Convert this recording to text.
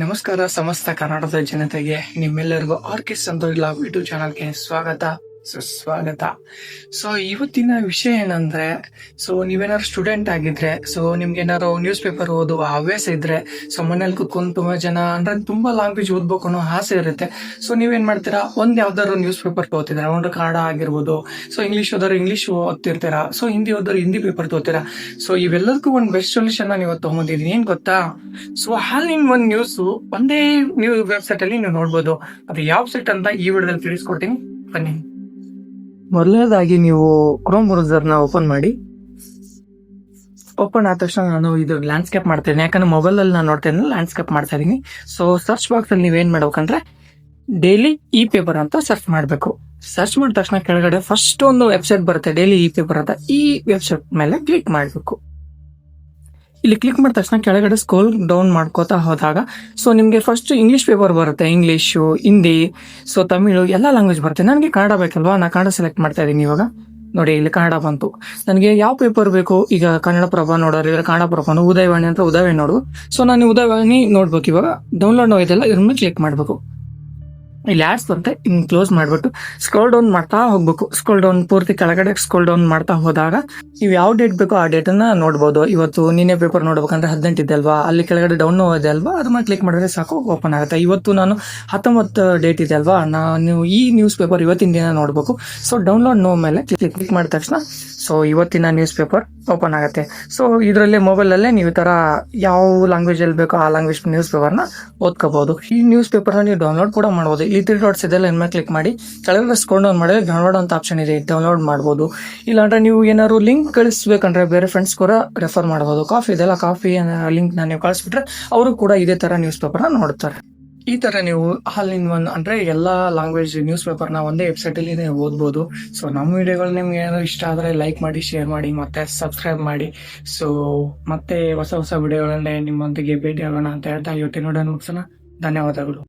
ನಮಸ್ಕಾರ ಸಮಸ್ತ ಕರ್ನಾಟಕದ ಜನತೆಗೆ ನಿಮ್ಮೆಲ್ಲರಿಗೂ ಆರ್ಕಿಸ್ ಸಂತೋಷ್ ಲಾಗ್ ಯೂಟ್ಯೂಬ್ ಚಾನಲ್ಗೆ ಸ್ವಾಗತ ಸುಸ್ವಾಗತ. ಸೊ ಇವತ್ತಿನ ವಿಷಯ ಏನಂದ್ರೆ, ಸೊ ನೀವೇನಾದ್ರು ಸ್ಟೂಡೆಂಟ್ ಆಗಿದ್ರೆ, ಸೊ ನಿಮ್ಗೆ ಏನಾದ್ರು ನ್ಯೂಸ್ ಪೇಪರ್ ಓದುವ ಹವ್ಯಾಸ ಇದ್ರೆ, ಸೊ ಮನೇಲಿ ಕುತ್ಕೊಂಡು ತುಂಬಾ ಜನ ಅಂದ್ರೆ ತುಂಬಾ ಲ್ಯಾಂಗ್ವೇಜ್ ಓದ್ಬೇಕು ಅನ್ನೋ ಆಸೆ ಇರುತ್ತೆ. ಸೊ ನೀವೇನ್ ಮಾಡ್ತೀರಾ, ಯಾವ್ದಾದ್ರು ನ್ಯೂಸ್ ಪೇಪರ್ ತಗೋತಿದ್ರ, ಒಂದು ಕನ್ನಡ ಆಗಿರ್ಬೋದು, ಸೊ ಇಂಗ್ಲಿಷ್ ಓದೋರು ಇಂಗ್ಲಿಷ್ ಓದ್ತಿರ್ತೀರಾ, ಸೊ ಹಿಂದಿ ಓದೋರು ಹಿಂದಿ ಪೇಪರ್ ತಗೋತೀರಾ. ಸೊ ಇವೆಲ್ಲದಕ್ಕೂ ಒಂದು ಬೆಸ್ಟ್ ಸೊಲ್ಯೂಷನ್ ನಾನು ಇವತ್ತು ತಗೊಂಡಿದ್ದೀನಿ. ಏನ್ ಗೊತ್ತಾ, ಸೊ ಹಾಲಿನ ಒಂದು ನ್ಯೂಸ್ ಒಂದೇ ನ್ಯೂಸ್ ವೆಬ್ಸೈಟ್ ಅಲ್ಲಿ ನೀವು ನೋಡ್ಬೋದು. ಅದು ಯಾವ ಸೈಟ್ ಅಂತ ಈ ವಿಡಿಯೋದಲ್ಲಿ ತಿಳಿಸ್ಕೊಡ್ತೀನಿ, ಬನ್ನಿ. ಮೊದಲನೇದಾಗಿ ನೀವು ಕ್ರೋಮ್ ಬ್ರೌಸರ್ ನ ಓಪನ್ ಮಾಡಿ. ಓಪನ್ ಆದ ತಕ್ಷಣ ನಾನು ಇದು ಲ್ಯಾಂಡ್ಸ್ಕೇಪ್ ಮಾಡ್ತೇನೆ, ಯಾಕಂದ್ರೆ ಮೊಬೈಲ್ ಅಲ್ಲಿ ನಾನು ನೋಡ್ತೇನೆ ಲ್ಯಾಂಡ್ಸ್ಕೇಪ್ ಮಾಡ್ತಾ ಇದೀನಿ. ಸೊ ಸರ್ಚ್ ಬಾಕ್ಸ್ ಅಲ್ಲಿ ನೀವೇನ್ ಮಾಡ್ಬೇಕಂದ್ರೆ ಡೈಲಿ ಇ ಪೇಪರ್ ಅಂತ ಸರ್ಚ್ ಮಾಡ್ಬೇಕು. ಸರ್ಚ್ ಮಾಡಿದ ತಕ್ಷಣ ಕೆಳಗಡೆ ಫಸ್ಟ್ ಒಂದು ವೆಬ್ಸೈಟ್ ಬರುತ್ತೆ, ಡೈಲಿ ಇ ಪೇಪರ್ ಅಂತ. ಈ ವೆಬ್ಸೈಟ್ ಮೇಲೆ ಕ್ಲಿಕ್ ಮಾಡ್ಬೇಕು. ಇಲ್ಲಿ ಕ್ಲಿಕ್ ಮಾಡಿದ ತಕ್ಷಣ ಕೆಳಗಡೆ ಸ್ಕ್ರೋಲ್ ಡೌನ್ ಮಾಡ್ಕೋತಾ ಹೋದಾಗ ಸೊ ನಿಮ್ಗೆ ಫಸ್ಟ್ ಇಂಗ್ಲಿಷ್ ಪೇಪರ್ ಬರುತ್ತೆ, ಇಂಗ್ಲಿಷು, ಹಿಂದಿ, ಸೊ ತಮಿಳು ಎಲ್ಲ ಲ್ಯಾಂಗ್ವೇಜ್ ಬರುತ್ತೆ. ನನಗೆ ಕನ್ನಡ ಬೇಕಲ್ವಾ, ನಾನು ಕನ್ನಡ ಸೆಲೆಕ್ಟ್ ಮಾಡ್ತಾ ಇದ್ದೀನಿ. ಇವಾಗ ನೋಡಿ, ಇಲ್ಲಿ ಕನ್ನಡ ಬಂತು. ನನಗೆ ಯಾವ ಪೇಪರ್ ಬೇಕು, ಈಗ ಕನ್ನಡ ಪ್ರಭ ನೋಡೋರಿದ್ರೆ ಕನ್ನಡ ಪ್ರಭಾನು, ಉದಯವಾಣಿ ಅಂತ ಉದಯವಾಣಿ ನೋಡು. ಸೊ ನಾನು ಉದಯವಾಣಿ ನೋಡ್ಬೇಕು. ಇವಾಗ ಡೌನ್ಲೋಡ್ ಇದೆಲ್ಲ ಇದ್ರ ಮೇಲೆ ಕ್ಲಿಕ್ ಮಾಡ್ಬೇಕು. ಇಲ್ಲಿ ಆಡ್ಸ್ ಬರುತ್ತೆ, ಇನ್ನು ಕ್ಲೋಸ್ ಮಾಡ್ಬಿಟ್ಟು ಸ್ಕ್ರೋಲ್ ಡೌನ್ ಮಾಡ್ತಾ ಹೋಗ್ಬೇಕು. ಸ್ಕ್ರೋಲ್ ಡೌನ್ ಪೂರ್ತಿ ಕೆಳಗಡೆ ಸ್ಕ್ರೋಲ್ ಡೌನ್ ಮಾಡ್ತಾ ಹೋದಾಗ ನೀವು ಯಾವ ಡೇಟ್ ಬೇಕೋ ಆ ಡೇಟ್ ಅನ್ನ ನೋಡ್ಬೋದು. ಇವತ್ತು ನಿನ್ನೆ ಪೇಪರ್ ನೋಡ್ಬೇಕಂದ್ರೆ 18 ಇದೆ ಅಲ್ವಾ, ಅಲ್ಲಿ ಕೆಳಗಡೆ ಡೌನ್ ಇದೆ ಅಲ್ವಾ, ಅದ್ರ ಮೇಲೆ ಕ್ಲಿಕ್ ಮಾಡಿದ್ರೆ ಸಾಕು, ಓಪನ್ ಆಗುತ್ತೆ. ಇವತ್ತು ನಾನು 19 ಡೇಟ್ ಇದೆ ಅಲ್ವಾ, ನಾನು ಈ ನ್ಯೂಸ್ ಪೇಪರ್ ಇವತ್ತಿನ ದಿನ ನೋಡ್ಬೇಕು. ಸೊ ಡೌನ್ಲೋಡ್ ನೋ ಮೇಲೆ ಕ್ಲಿಕ್ ಮಾಡಿದ ತಕ್ಷಣ ಸೊ ಇವತ್ತಿನ ನ್ಯೂಸ್ ಪೇಪರ್ ಓಪನ್ ಆಗುತ್ತೆ. ಸೊ ಇದರಲ್ಲೇ ಮೊಬೈಲ್ ಅಲ್ಲೇ ನೀವು ಈ ತರ ಯಾವ ಲ್ಯಾಂಗ್ವೇಜ್ ಅಲ್ಲಿ ಬೇಕೋ ಆ ಲ್ಯಾಂಗ್ವೇಜ್ ನ್ಯೂಸ್ ಪೇಪರ್ ನ ಓದ್ಕೋಬಹುದು. ಈ ನ್ಯೂಸ್ ಪೇಪರ್ ನ ನೀವು ಡೌನ್ಲೋಡ್ ಕೂಡ ಮಾಡಬಹುದು. ಇಲ್ಲಿ 3 ಡಾಟ್ಸ್ ಇದೆಲ್ಲ ಇನ್ಮೇಲೆ ಕ್ಲಿಕ್ ಮಾಡಿ ಕೆಳಗಡೆ ಸ್ಕ್ರೋಲ್ ಡೌನ್ ಮಾಡಿದ್ರೆ ಡೌನ್ಲೋಡ್ ಅಂತ ಆಪ್ಷನ್ ಇದೆ, ಡೌನ್ಲೋಡ್ ಮಾಡಬಹುದು. ಇಲ್ಲಾಂದ್ರೆ ನೀವು ಏನಾದ್ರು ಲಿಂಕ್ ಕಳಿಸ್ಬೇಕಂದ್ರೆ ಬೇರೆ ಫ್ರೆಂಡ್ಸ್ ಕೂಡ ರೆಫರ್ ಮಾಡಬಹುದು. ಕಾಫಿ ಇದೆಲ್ಲ, ಕಾಫಿ ಲಿಂಕ್ ನ ನೀವು ಕಳಿಸ್ಬಿಟ್ರೆ ಅವರು ಕೂಡ ಇದೇ ತರ ನ್ಯೂಸ್ ಪೇಪರ್ ನ ನೋಡ್ತಾರೆ. ಈ ತರ ನೀವು ಆಲ್ ಇನ್ ಒನ್ ಅಂದ್ರೆ ಎಲ್ಲಾ ಲ್ಯಾಂಗ್ವೇಜ್ ನ್ಯೂಸ್ ಪೇಪರ್ ನ ಒಂದೇ ವೆಬ್ಸೈಟ್ ಅಲ್ಲಿ ನೀವು ಓದ್ಬೋದು. ಸೊ ನಮ್ಮ ವಿಡಿಯೋಗಳು ನಿಮ್ಗೆ ಏನಾದ್ರು ಇಷ್ಟ ಆದ್ರೆ ಲೈಕ್ ಮಾಡಿ, ಶೇರ್ ಮಾಡಿ, ಮತ್ತೆ ಸಬ್ಸ್ಕ್ರೈಬ್ ಮಾಡಿ. ಸೊ ಮತ್ತೆ ಹೊಸ ವಿಡಿಯೋಗಳನ್ನೇ ನಿಮ್ಮೊಂದಿಗೆ ಭೇಟಿ ಆಗೋಣ ಅಂತ ಹೇಳ್ತಾ ಇವತ್ತಿನ ವಿಡಿಯೋ ಮುಗಿಸೋಣ. ಧನ್ಯವಾದಗಳು.